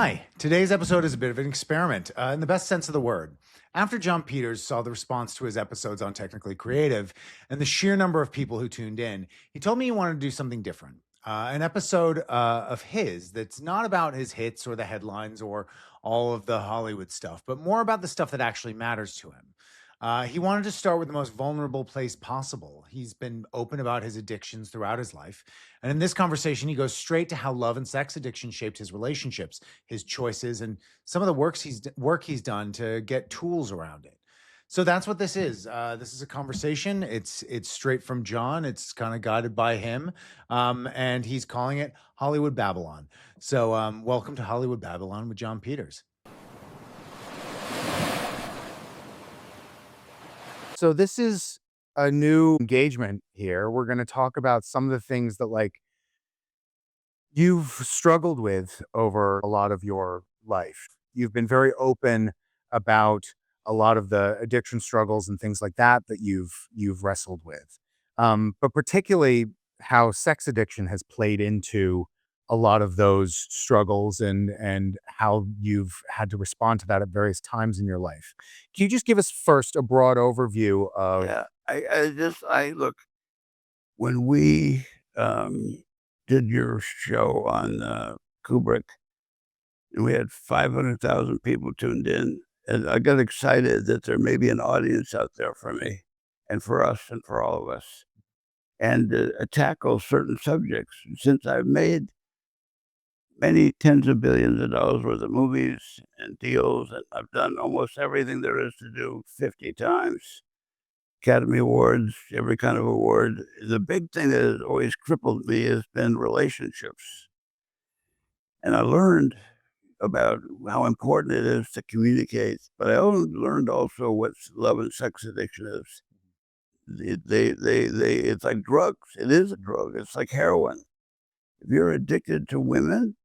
Hi, today's episode is a bit of an experiment in the best sense of the word. After Jon Peters saw the response to his episodes on Technically Creative and the sheer number of people who tuned in, he told me he wanted to do something different. An episode of his that's not about his hits or the headlines or all of the Hollywood stuff, but more about the stuff that actually matters to him. He wanted to start with the most vulnerable place possible. He's been open about his addictions throughout his life. And in this conversation, he goes straight to how love and sex addiction shaped his relationships, his choices, and some of the work he's done to get tools around it. So that's what this is. This is a conversation. It's straight from Jon. It's kind of guided by him, and he's calling it Hollywood Babble-On. So welcome to Hollywood Babble-On with Jon Peters. So this is a new engagement here. We're going to talk about some of the things that you've struggled with over a lot of your life. You've been very open about a lot of the addiction struggles and things like that you've wrestled with. But particularly how sex addiction has played into a lot of those struggles and how you've had to respond to that at various times in your life. Can you just give us first a broad overview of Yeah, I look, when we did your show on Kubrick, and we had 500,000 people tuned in, and I got excited that there may be an audience out there for me and for us and for all of us, and tackle certain subjects. Since I've made many tens of billions of dollars worth of movies and deals, and I've done almost everything there is to do 50 times. Academy Awards, every kind of award. The big thing that has always crippled me has been relationships. And I learned about how important it is to communicate, but I learned also what love and sex addiction is. It's like drugs. It is a drug. It's like heroin. If you're addicted to women,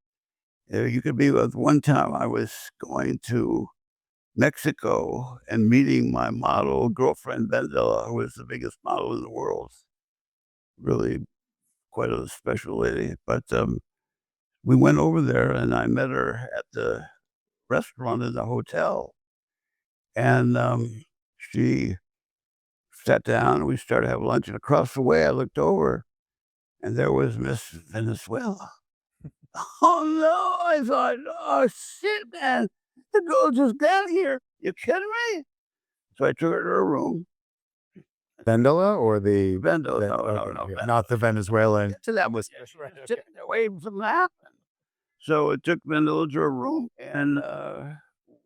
you could be with. One time I was going to Mexico and meeting my model girlfriend, Vendela, who was the biggest model in the world. Really quite a special lady. But we went over there and I met her at the restaurant in the hotel. And she sat down and we started having lunch. And across the way, I looked over and there was Miss Venezuela. Oh no, I thought, oh shit, man, the girl just got here. You kidding me? So I took her to her room. Vendola or the Vendo, no, okay, no, yeah, not the Venezuelan? so that was just away from that. So it took Vendela to her room, and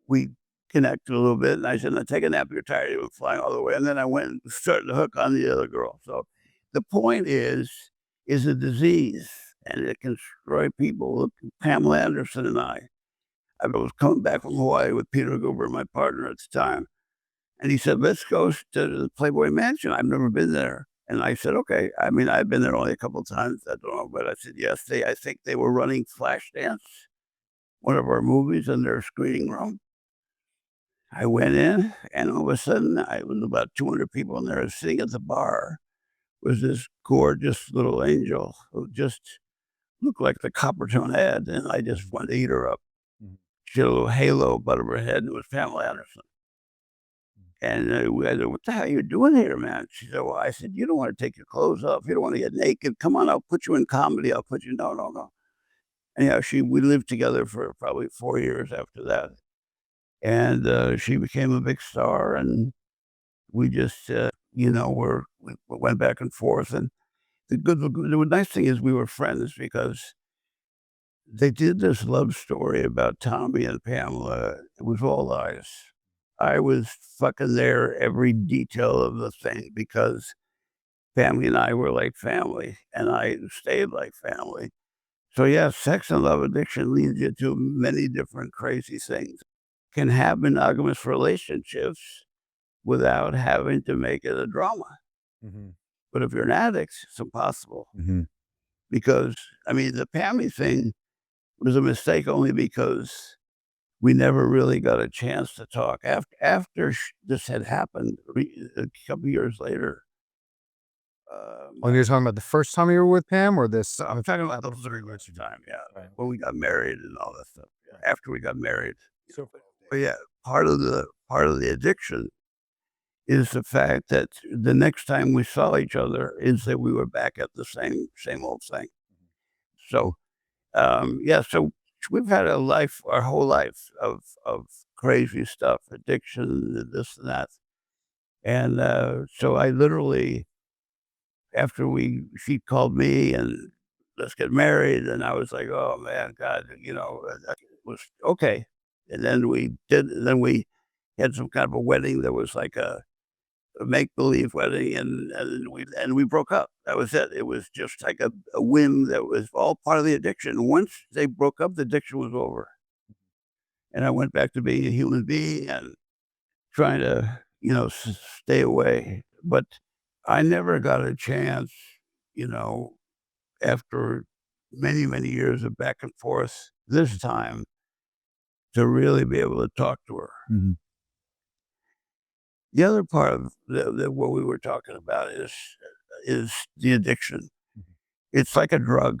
we connected a little bit. And I said, "Now take a nap. You're tired. You were flying all the way." And then I went and started to hook on the other girl. So the point is a disease, and it can destroy people. Look, Pamela Anderson and I was coming back from Hawaii with Peter Goober, my partner at the time. And he said, "Let's go to the Playboy Mansion. I've never been there." And I said, "Okay." I mean, I've been there only a couple of times. I don't know, but I said, "Yes." I think they were running Flashdance, one of our movies, in their screening room. I went in, and all of a sudden, I was about 200 people in there. Sitting at the bar was this gorgeous little angel who just looked like the Coppertone ad, and I just wanted to eat her up. Mhm. She had a little halo above her head, and it was Pamela Anderson. And I said, "What the hell are you doing here, man?" She said, "Well," I said, "You don't want to take your clothes off. You don't want to get naked. Come on, I'll put you in comedy. I'll put you." No, no, no. And yeah, we lived together for probably 4 years after that. And she became a big star. And we just, we went back and forth. And the nice thing is we were friends because they did this love story about Tommy and Pamela. It was all lies. I was fucking there every detail of the thing because family and I were like family, and I stayed like family. So yeah, sex and love addiction leads you to many different crazy things. Can have monogamous relationships without having to make it a drama. Mhm. But if you're an addict, it's impossible Mhm. because I mean the family thing was a mistake only because we never really got a chance to talk. After this had happened, a couple years later, When you're talking about the first time you were with Pam or this? I'm talking about the very first time, yeah, Right. when we got married and all that stuff. after we got married. So But yeah, part of the addiction is the fact that the next time we saw each other is that we were back at the same old thing. So, yeah, so we've had our whole life of crazy stuff, addiction, this and that. And, so I literally, after she called me and let's get married, and I was like, "Oh, man, God," that was okay. And then we had some kind of a wedding that was like a make-believe wedding, and we broke up. That was it. It was just like a whim that was all part of the addiction. Once they broke up, the addiction was over, and I went back to being a human being and trying to, stay away. But I never got a chance, you know, after many, many years of back and forth, this time to really be able to talk to her. Mhm. The other part of what we were talking about is the addiction. It's like a drug.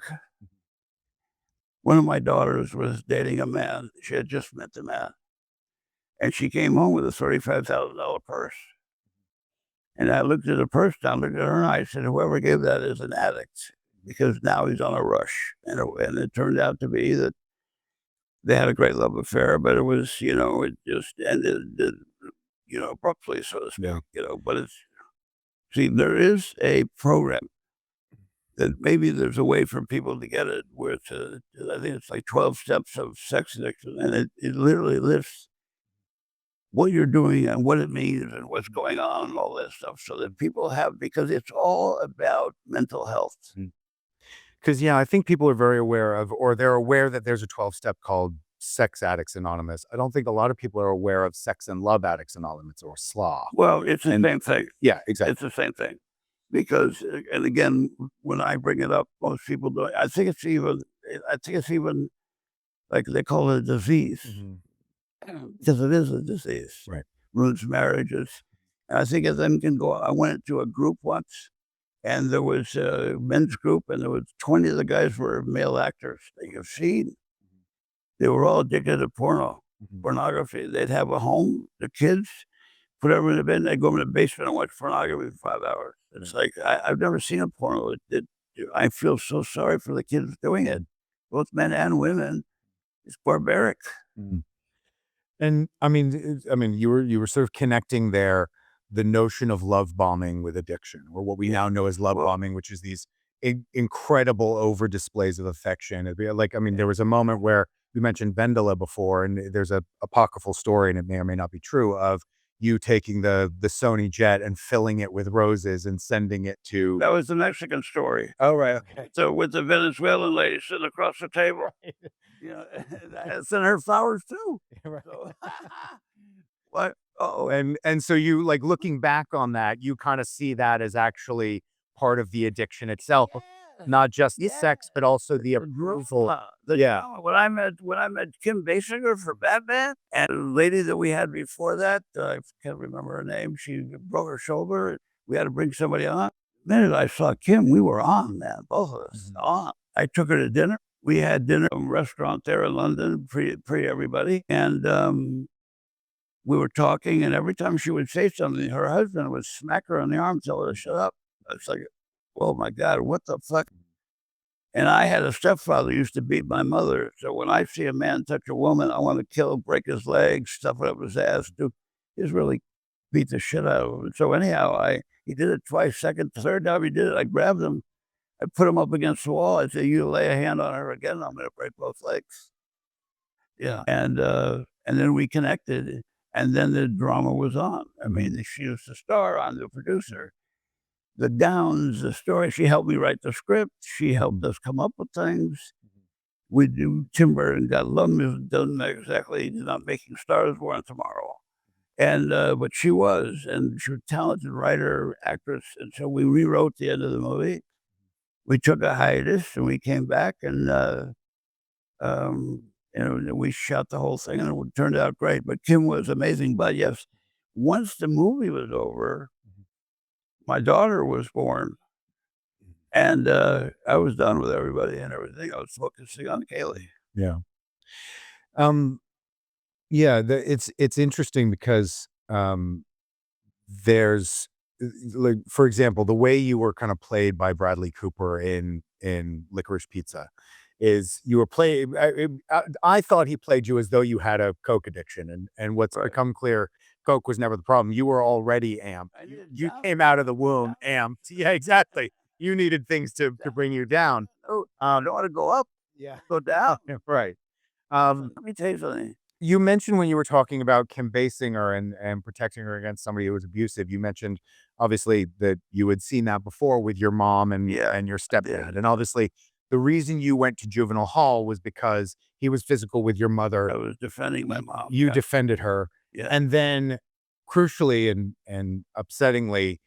One of my daughters was dating a man. She had just met the man, and she came home with a $35,000 purse. And I looked at the purse, I looked at her, and I said, "Whoever gave that is an addict, because now he's on a rush." And it turned out to be that they had a great love affair, but it was, it just ended, abruptly, so to speak. But see, there is a program that maybe there's a way for people to get it where I think it's like 12 steps of sex addiction, and it literally lists what you're doing and what it means and what's going on and all that stuff so that people because it's all about mental health. because yeah, I think people are very aware of, or they're aware that there's a 12-step called Sex Addicts Anonymous. I don't think a lot of people are aware of Sex and Love Addicts Anonymous, or SLAA. Well, it's the And same thing. yeah, exactly. It's the same thing. Because, and again, when I bring it up, most people don't. I think it's even like they call it a disease, because it is a disease. Right. Ruins marriages. And I think of them can go. I went to a group once, and there was a men's group, and there was 20 of the guys were male actors that you've seen. They were all addicted to pornography. They'd have a home, the kids, put everyone in bed, they'd go in the basement and watch pornography for 5 hours. It's like, I've never seen a porno. I feel so sorry for the kids doing it, both men and women. It's barbaric. Mhm. And I mean, you were sort of connecting there the notion of love bombing with addiction, or what we now know as love Well, bombing, which is these incredible over displays of affection. It'd be like, I mean, there was a moment where we mentioned Vendela before, and there's a apocryphal story, and it may or may not be true, of you taking the Sony jet and filling it with roses and sending it to. that was the Mexican story. Oh, right, okay. So with the Venezuelan lady sitting across the table, I sent her flowers too. Right. So, What? Oh, and so you, like, looking back on that, you kinda see that as actually part of the addiction itself, not just the sex, but also the approval. The Yeah. drama. When I met Kim Basinger for Batman, and the lady that we had before that, I can't remember her name. She broke her shoulder. We had to bring somebody on. The minute I saw Kim, we were on, man. Both of us on. I took her to dinner. We had dinner at a restaurant there in London, pre everybody, and we were talking. And every time she would say something, her husband would smack her on the arm, tell her to shut up. It's like, oh my God, what the fuck? And I had a stepfather who used to beat my mother. So when I see a man touch a woman, I want to kill him, break his legs, stuff it up his ass, just really beat the shit out of him. So anyhow, he did it twice. Third time he did it, I grabbed him, I put him up against the wall. I said, "You lay a hand on her again, I'm going to break both legs." Yeah, and then we connected, and then the drama was on. I mean, she was the star, I'm the producer. The downs, the story. She helped me write the script. She helped us come up with things. We do timber and got love music doesn't exactly not making stars born tomorrow. And but she was, and she was a talented writer, actress. And so we rewrote the end of the movie. We took a hiatus and we came back, and we shot the whole thing, and it turned out great. But Kim was amazing. But yes, once the movie was over, my daughter was born. And, I was done with everybody and everything. I was focusing on Kaylee. Yeah. Um, yeah, it's interesting because there's like, for example, the way you were kind of played by Bradley Cooper in Licorice Pizza is you were playing. I thought he played you as though you had a coke addiction, and what's Right. become clear, coke was never the problem. You were already amped. I You needed you down, came out of the womb down, amped. Yeah, exactly. You needed things to down. bring you down. Oh, I don't want to go up, Yeah. go down. Right. Let me tell you something. You mentioned when you were talking about Kim basing her and protecting her against somebody who was abusive, you mentioned obviously that you had seen that before with your mom Yeah, and your I did. stepdad. And obviously the reason you went to juvenile hall was because he was physical with your mother. I was defending my mom. You Yeah, defended her. yeah, And then crucially and upsettingly,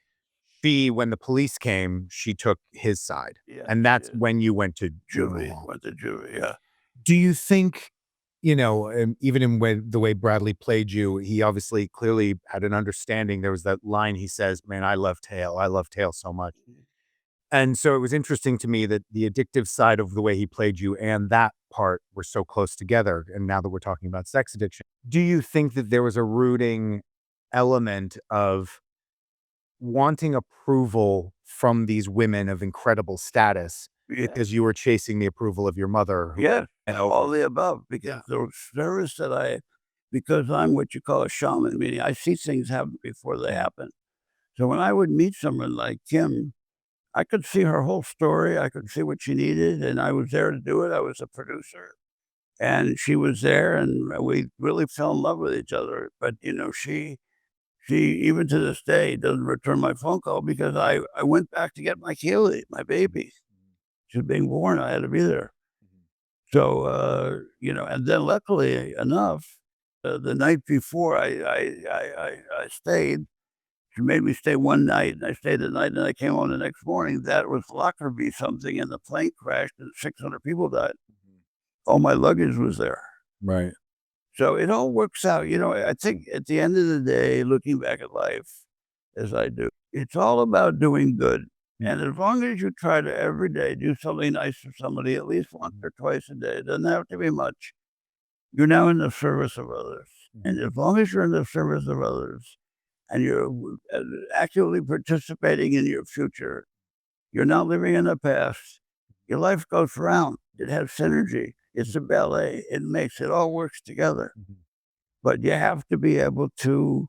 she, when the police came, she took his side. yeah. And that's when you went to juvenile Juvie, hall. went to juvie. Yeah, Do you think, even in the way Bradley played you, he obviously clearly had an understanding. There was that line he says, "Man, I love Tail. I love Tail so much." And so it was interesting to me that the addictive side of the way he played you and that part were so close together. And now that we're talking about sex addiction, do you think that there was a rooting element of wanting approval from these women of incredible status yeah, because you were chasing the approval of your mother? yeah. And All the above, yeah. because the service that because I'm what you call a shaman, meaning I see things happen before they happen. So when I would meet someone like Kim, I could see her whole story. I could see what she needed, and I was there to do it. I was a producer, and she was there, and we really fell in love with each other. But she even to this day doesn't return my phone call because I went back to get my Keely, my baby. She was being born. I had to be there. So and then luckily enough, the night before I stayed. She made me stay one night, and I stayed the night, and I came home the next morning. That was Lockerbie something, and the plane crashed, and 600 people died. All my luggage was there. Right. So it all works out. I think at the end of the day, looking back at life, as I do, it's all about doing good. And as long as you try to every day do something nice for somebody at least once or twice a day, it doesn't have to be much. You're now in the service of others. And as long as you're in the service of others, and you're actively participating in your future. You're not living in the past. Your life goes round. It has synergy. It's a ballet. It all works together. But you have to be able to,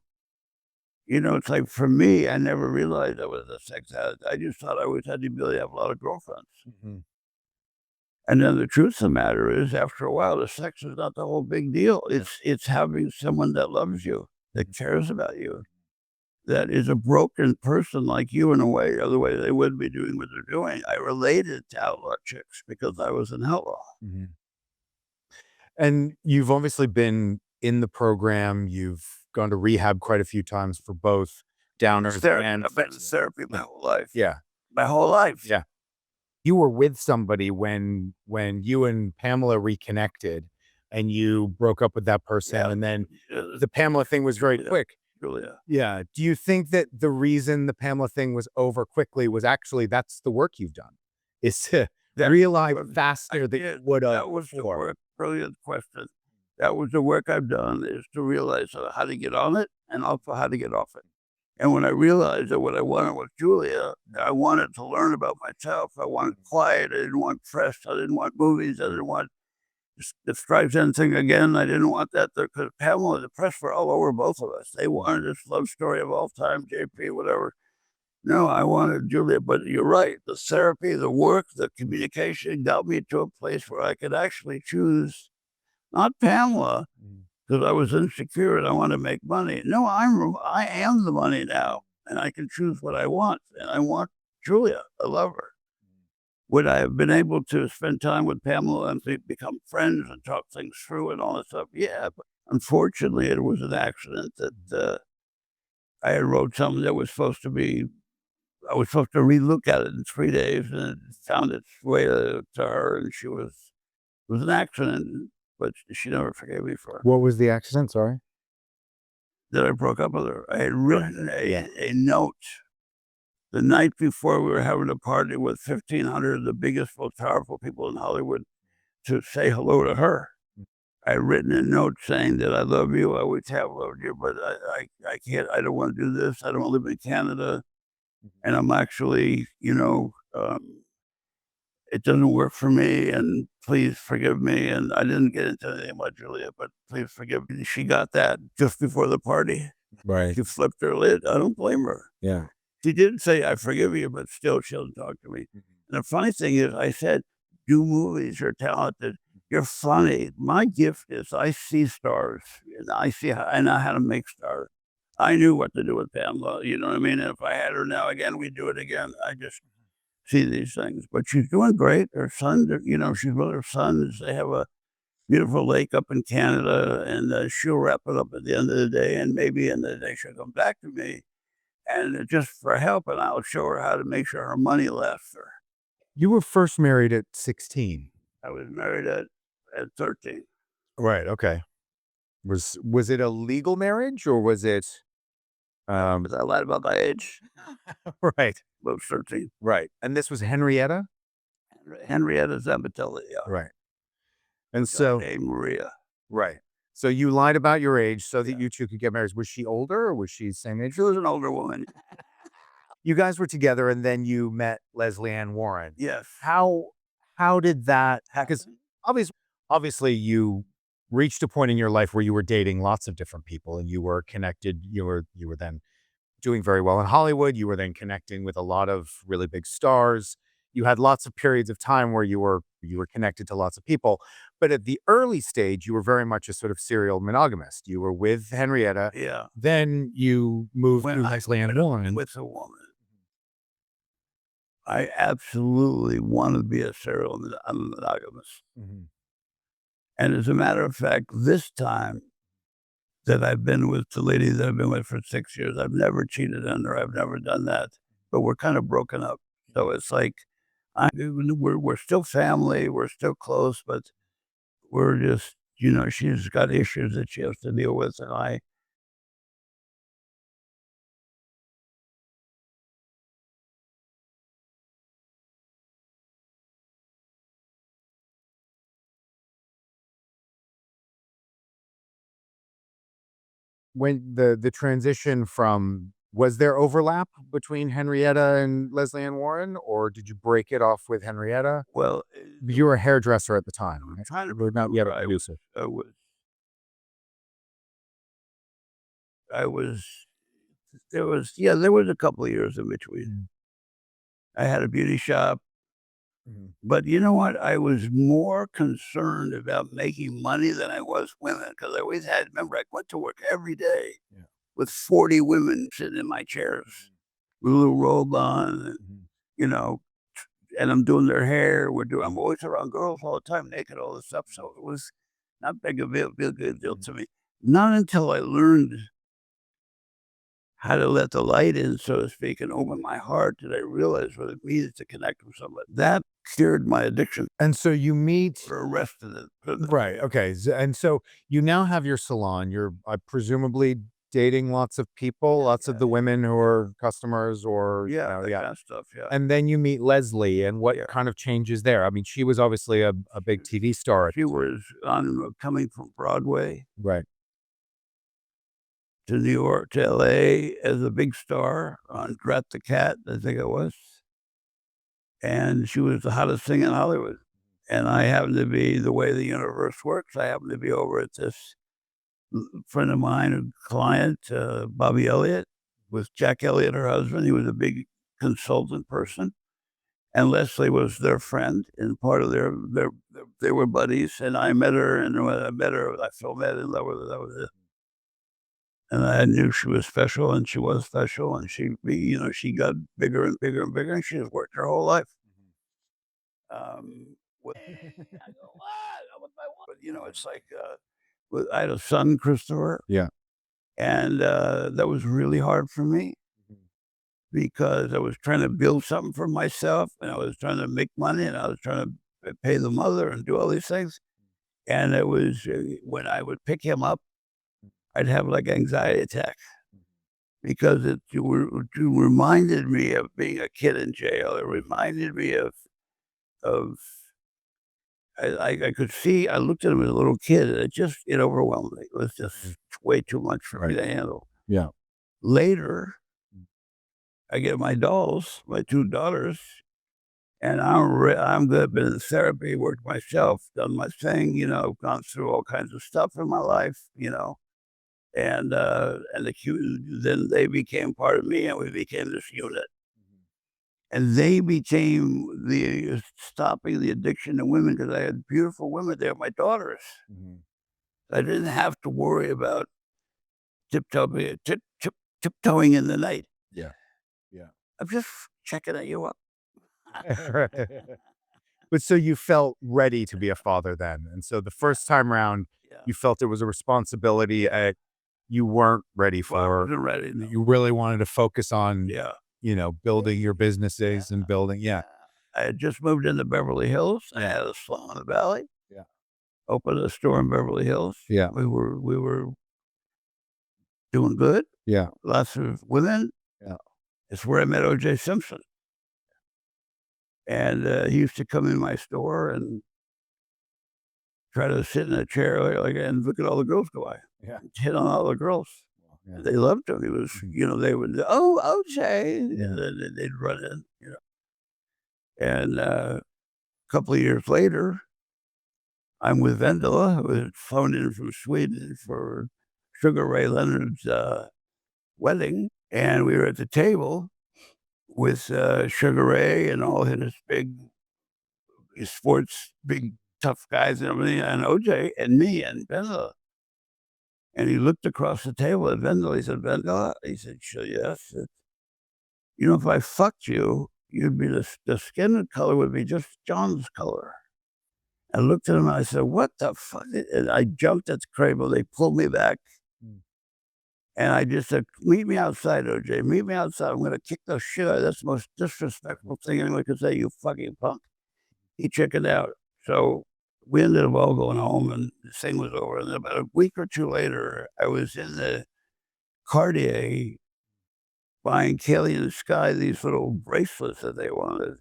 it's like for me, I never realized I was a sex addict. I just thought I always had the ability to have a lot of girlfriends. And then the truth of the matter is, after a while, the sex is not the whole big deal. It's having someone that loves you, that cares about you, that is a broken person like you in a way, otherwise they wouldn't be doing what they're doing. I related to outlaw chicks because I was an outlaw. And you've obviously been in the program. You've gone to rehab quite a few times for both downers and I've been in therapy my whole life. yeah. My whole life. Yeah. You were with somebody when you and Pamela reconnected and you broke up with that person, Yeah. and then the Pamela thing was very Julia. quick. Julia. Yeah. Do you think that the reason the Pamela thing was over quickly was actually that's the work you've done, is to That realize was- faster than you would have That was the before? work. Brilliant question. That was the work I've done, is to realize how to get on it and also how to get off it. And when I realized that what I wanted was Julia, I wanted to learn about myself. I wanted quiet. I didn't want press. I didn't want movies. I didn't want the Streisand thing again. I didn't want that because Pamela, the press were all over both of us. They wanted this love story of all time, JP, whatever. No, I wanted Julia, but you're right. The therapy, the work, the communication got me to a place where I could actually choose not Pamela, because I was insecure and I want to make money. No, I am the money now, and I can choose what I want. And I want Julia. I love her. Would I have been able to spend time with Pamela and become friends and talk things through and all that stuff? Yeah, but unfortunately, it was an accident that I had wrote something that was supposed to be. I was supposed to relook at it in 3 days, and it found its way to her, and it was an accident, but she never forgave me for it. What was the accident? Sorry. That I broke up with her. I had written a note the night before we were having a party with 1,500 of the biggest, most powerful people in Hollywood to say hello to her. I written a note saying that I love you, I always have loved you, but I can't, I don't wanna do this, I don't wanna live in Canada, and I'm actually, it doesn't work for me, and please forgive me, and I didn't get into anything about Julia, but please forgive me. She got that just before the party. Right. She flipped her lid. I don't blame her. Yeah. She didn't say, "I forgive you," but still she doesn't talk to me. And the funny thing is, I said, "Do movies, you're talented, you're funny." My gift is I see stars, and I know how to make stars. I knew what to do with Pamela, you know what I mean? And if I had her now again, we'd do it again. I just see these things. But she's doing great. Her son, she's with her sons. They have a beautiful lake up in Canada, and she'll wrap it up at the end of the day, and maybe in the day she'll come back to me and just for help, and I'll show her how to make sure her money lasts her. You were first married at 16. I was married at 13. Right. Okay. Was it a legal marriage or was it Was I lied about my age? right. About 13. Right. And this was Henrietta? Henrietta Zambatelli, yeah. Right. And so Hey, Maria. right. So you lied about your age so that you two could get married. Was she older or was she the same age? She was an older woman. You guys were together and then you met Leslie Ann Warren. Yes. How did that because Happen. obviously you reached a point in your life where you were dating lots of different people and you were connected. You were then doing very well in Hollywood. You were then connecting with a lot of really big stars. You had lots of periods of time where you were connected to lots of people. But at the early stage, you were very much a sort of serial monogamist. You were with Henrietta. Yeah. Then you moved When to I Leslie Ann Warren. with a woman, I absolutely want to be a serial monogamist. Mhm. And as a matter of fact, this time that I've been with the lady that I've been with for 6 years, I've never cheated on her. I've never done that. But we're kind of broken up. So it's like we're still family, we're still close, but we're just, she's got issues that she has to deal with, and I When the transition from was there overlap between Henrietta and Leslie Ann Warren, or did you break it off with Henrietta? well, You were a hairdresser at the time, I'm right? trying to Or not yet remember. a producer. I was I was there was a couple of years in between. I had a beauty shop. Mhm. But you know what? I was more concerned about making money than I was women, because I always had, remember, I went to work every day Yeah. with 40 women sitting in my chairs with a little robe on, and, Mhm. you know, and I'm doing their hair. I'm always around girls all the time, naked, all this stuff. So it was not big a big deal to me. Not until I learned how to let the light in, so to speak, and open my heart did I realize what it means to connect with somebody. That cured my addiction. And so you meet Or arrested it. Put it that right, way. okay, and so you now have your salon. You're, presumably dating lots of people, lots of the women who are customers or, Yeah, that yeah. kind of stuff, yeah. And then you meet Leslie, and what Yeah. kind of changes there? I mean, she was obviously a big TV star. She was coming from Broadway Right. to New York to LA as a big star on Drat the Cat, I think it was, and she was the hottest thing in Hollywood, and I happened to be, the way the universe works, I happened to be over at this friend of mine, a client, Bobby Elliott, with Jack Elliott, her husband. He was a big consultant person, and Leslie was their friend and part of they were buddies, and I met her, and when I met her, I fell mad in love with her, that was it. And I knew she was special, and she was special, and she got bigger and bigger and bigger, and she just worked her whole life. With I go, "What? What I want?" But, it's like, I had a son, Christopher, Yeah. and, that was really hard for me because I was trying to build something for myself, and I was trying to make money, and I was trying to pay the mother and do all these things, and it was, when I would pick him up, I'd have, like, anxiety attacks because it reminded me of being a kid in jail. It reminded me of I could see, I looked at him as a little kid, and it overwhelmed me. It was just way too much for me to handle. Yeah. Later, I get my dolls, my 2 daughters, and I'm good, been in therapy, worked myself, done my thing, gone through all kinds of stuff in my life, and then they became part of me, and we became this unit. And they became the stopping the addiction to women, because I had beautiful women there, my daughters. I didn't have to worry about tiptoeing in the night. Yeah. Yeah. I'm just checking you up. But so you felt ready to be a father then, and so the first time around, Yeah. you felt it was a responsibility you weren't ready Well, I for. wasn't ready, no. You really wanted to focus on, Yeah. building your businesses and building. Yeah. I had just moved into Beverly Hills. I had a SLAA in the Valley. Yeah. Opened a store in Beverly Hills. Yeah. We were doing good. Yeah. Lots of women. Yeah. It's where I met O.J. Simpson. And he used to come in my store and try to sit in a chair and look at all the girls go by. Yeah. Hit on all the girls. Yeah. They loved him. He was, they would, "Oh, O.J." Yeah. And then they'd run in, And a couple of years later, I'm with Vendela, who had flown in from Sweden for Sugar Ray Leonard's wedding. And we were at the table with Sugar Ray and all his big tough guys and everything, and OJ and me and Vendela. And he looked across the table at Vendela. He said, "Vendela," he said, "Sure, yes. If I fucked you, you'd be the skin color would be just John's color." I looked at him and I said, "What the fuck?" And I jumped at the cradle. They pulled me back. And I just said, "Meet me outside, OJ. Meet me outside. I'm going to kick the shit out of That's the most disrespectful thing anyone could say, you fucking punk." He chickened out. So we ended up all going home, and the thing was over. And about a week or two later, I was in the Cartier buying Kelly and Sky these little bracelets that they wanted.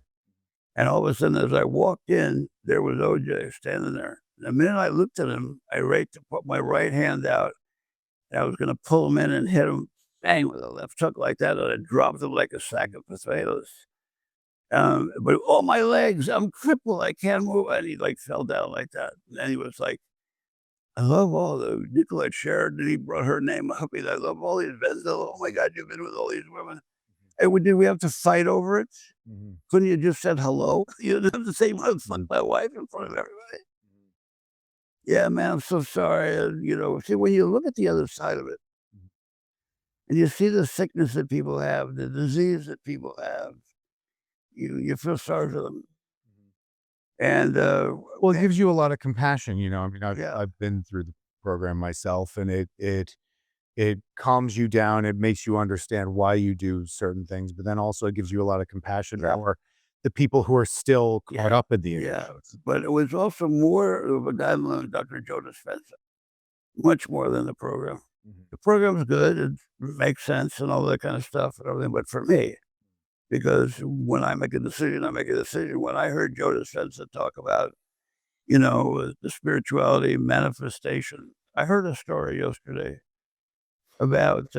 And all of a sudden, as I walked in, there was OJ standing there. The minute I looked at him, I to put my right hand out, and I was going to pull him in and hit him, bang, with a left hook like that, and I dropped him like a sack of potatoes. But all my legs, I'm crippled, I can't move. And he fell down like that. And then he was like, "I love all the Nicolette Sheridan." He brought her name up. I love all these Vendela. Oh my God, you've been with all these women. Hey, did we have to fight over it? Couldn't you just said hello? You didn't have to say, "Well, fuck my wife" in front of everybody. Yeah, man, I'm so sorry. See, when you look at the other side of it, and you see the sickness that people have, the disease that people have, you feel sorry for them. And Well, it gives you a lot of compassion. I mean, Yeah. I've been through the program myself, and it calms you down. It makes you understand why you do certain things, but then also it gives you a lot of compassion for the people who are still caught up in the addictions. but it was also more of a guideline, Dr. Joe Dispenza, much more than the program. The program's good, it makes sense and all that kind of stuff and everything, but for me, because when I make a decision, I make a decision. When I heard Joe Dispenza talk about, the spirituality, manifestation, I heard a story yesterday about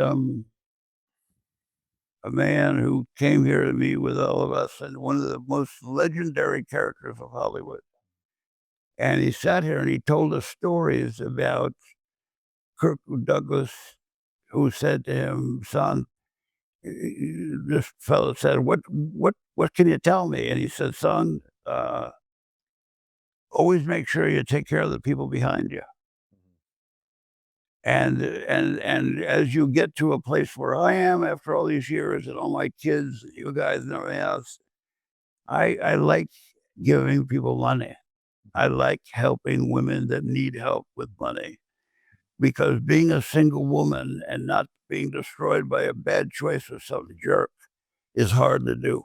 a man who came here to meet with all of us, and one of the most legendary characters of Hollywood. And he sat here and he told us stories about Kirk Douglas, who said to him, "Son," this fellow said, what can you tell me?" And he said, "Son, always make sure you take care of the people behind you. And as you get to a place where I am after all these years and all my kids, you guys and everything else, I like giving people money. I like helping women that need help with money, because being a single woman and not being destroyed by a bad choice of some jerk is hard to do.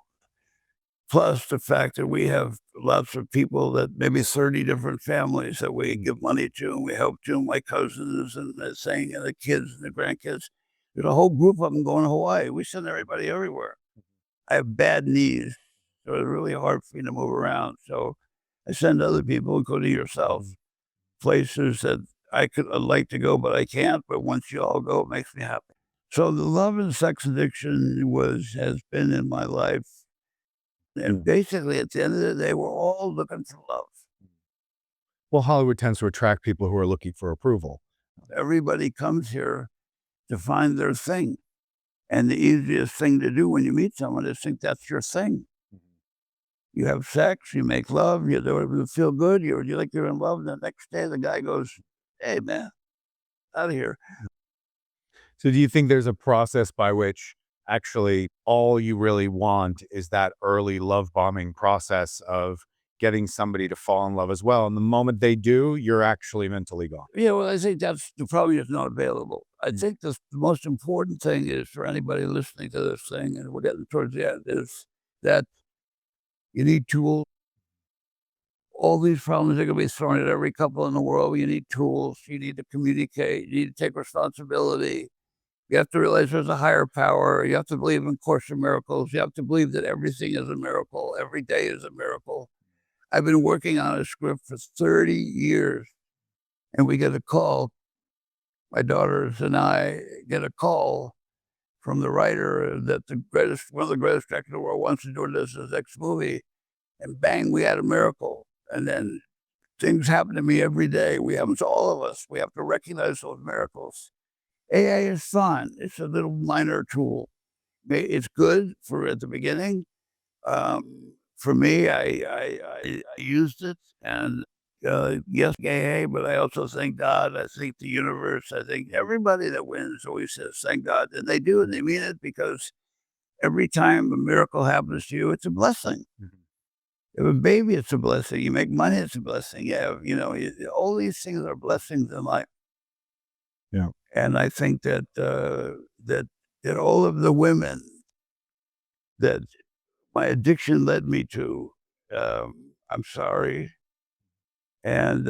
Plus the fact that we have lots of people, that maybe 30 different families that we give money to, and we help to, my cousins and the saying, and the kids and the grandkids. There's a whole group of them going to Hawaii. We send everybody everywhere. I have bad knees, so it's really hard for me to move around. So I send other people, including yourself, places that I'd like to go, but I can't. But once you all go, it makes me happy. So the love and sex addiction has been in my life. And basically, at the end of the day, we're all looking for love. Well, Hollywood tends to attract people who are looking for approval. Everybody comes here to find their thing. And the easiest thing to do when you meet someone is think that's your thing. You have sex, you make love, you feel good, you like you're in love. And the next day, the guy goes, "Hey, man, out of here." So do you think there's a process by which actually all you really want is that early love bombing process of getting somebody to fall in love as well? And the moment they do, you're actually mentally gone. Yeah, well, I think that's the problem is not available. I think the most important thing is for anybody listening to this thing, and we're getting towards the end, is that you need tools. All these problems are going to be thrown at every couple in the world. You need tools. You need to communicate. You need to take responsibility. You have to realize there's a higher power. You have to believe in Course in Miracles. You have to believe that everything is a miracle. Every day is a miracle. I've been working on a script for 30 years, and we get a call. My daughters and I get a call from the writer that one of the greatest directors in the world wants to do this next movie. And bang, we had a miracle. And then things happen to me every day. We happen to all of us. We have to recognize those miracles. AA is fun. It's a little minor tool. It's good for at the beginning. For me, I used it, and yes, AA, but I also thank God. I thank the universe. I think everybody that wins always says thank God, and they do, and they mean it, because every time a miracle happens to you, it's a blessing. You have a baby, it's a blessing. You make money, it's a blessing. All these things are blessings in life. Yeah. And I think that that all of the women that my addiction led me to, I'm sorry. And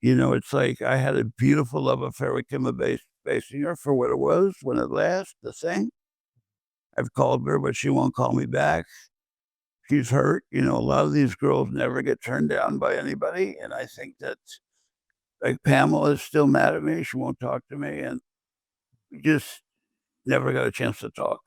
it's like I had a beautiful love affair with Kim Basinger for what it was when it lasts. The thing. I've called her, but she won't call me back. She's hurt. A lot of these girls never get turned down by anybody, and I think that, like, Pamela is still mad at me. She won't talk to me, and we just never got a chance to talk.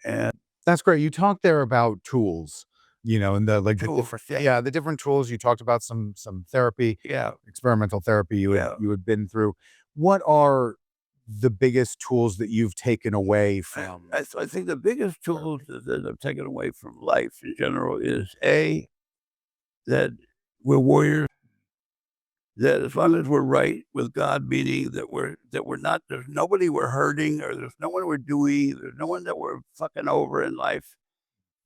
And That's great. You talked there about tools, and the Tools, different, yeah. the different tools. You talked about some therapy, yeah, experimental therapy Yeah. you had been through. What are the biggest tools that you've taken away from? I think the biggest tools that I've taken away from life in general is that we're warriors. That as long as we're right with God, meaning that we're not, there's nobody we're hurting, or there's no one we're doing, there's no one that we're fucking over in life,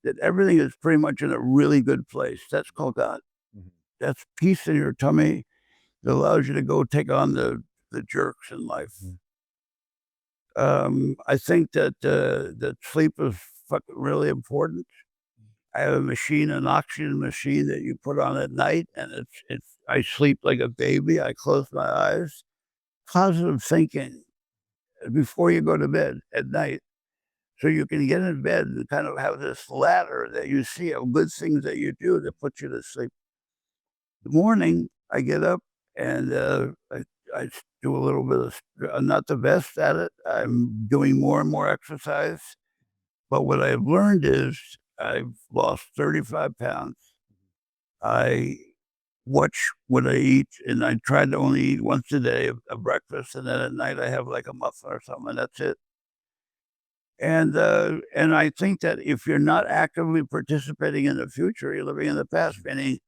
that everything is pretty much in a really good place. That's called God. That's peace in your tummy that allows you to go take on the jerks in life. I think that sleep is fucking really important. I have an oxygen machine that you put on at night, and I sleep like a baby. I close my eyes. Positive thinking before you go to bed at night, so you can get in bed and kind of have this ladder that you see of good things that you do that put you to sleep. The morning, I get up and I do a little bit of, I'm not the best at it. I'm doing more and more exercise. But what I've learned is I've lost 35 pounds. I watch what I eat, and I try to only eat once a day, a breakfast, and then at night I have like a muffin or something, and that's it. And I think that if you're not actively participating in the future, you're living in the past, meaning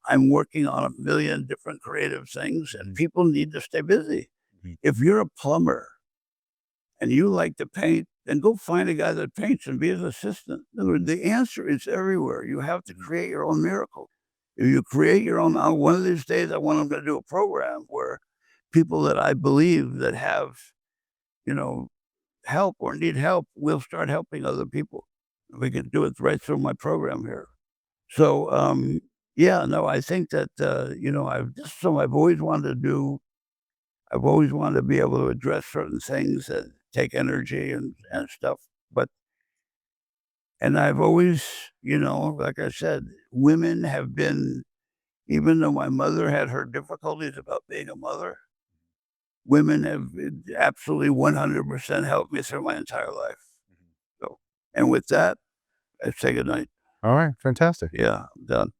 I'm working on a million different creative things, and people need to stay busy. If you're a plumber and you like to paint, then go find a guy that paints and be his assistant. In other words, the answer is everywhere. You have to create your own miracle. If you create your own, one of these days, I want them to do a program where people that I believe that have, help or need help will start helping other people. We can do it right through my program here. So, I think that, I've always wanted to do. I've always wanted to be able to address certain things that take energy and stuff. And I've always, like I said, women have been Even though my mother had her difficulties about being a mother, women have absolutely 100% helped me through my entire life. So, and with that, I say good night. All right. Fantastic. Yeah, I'm done.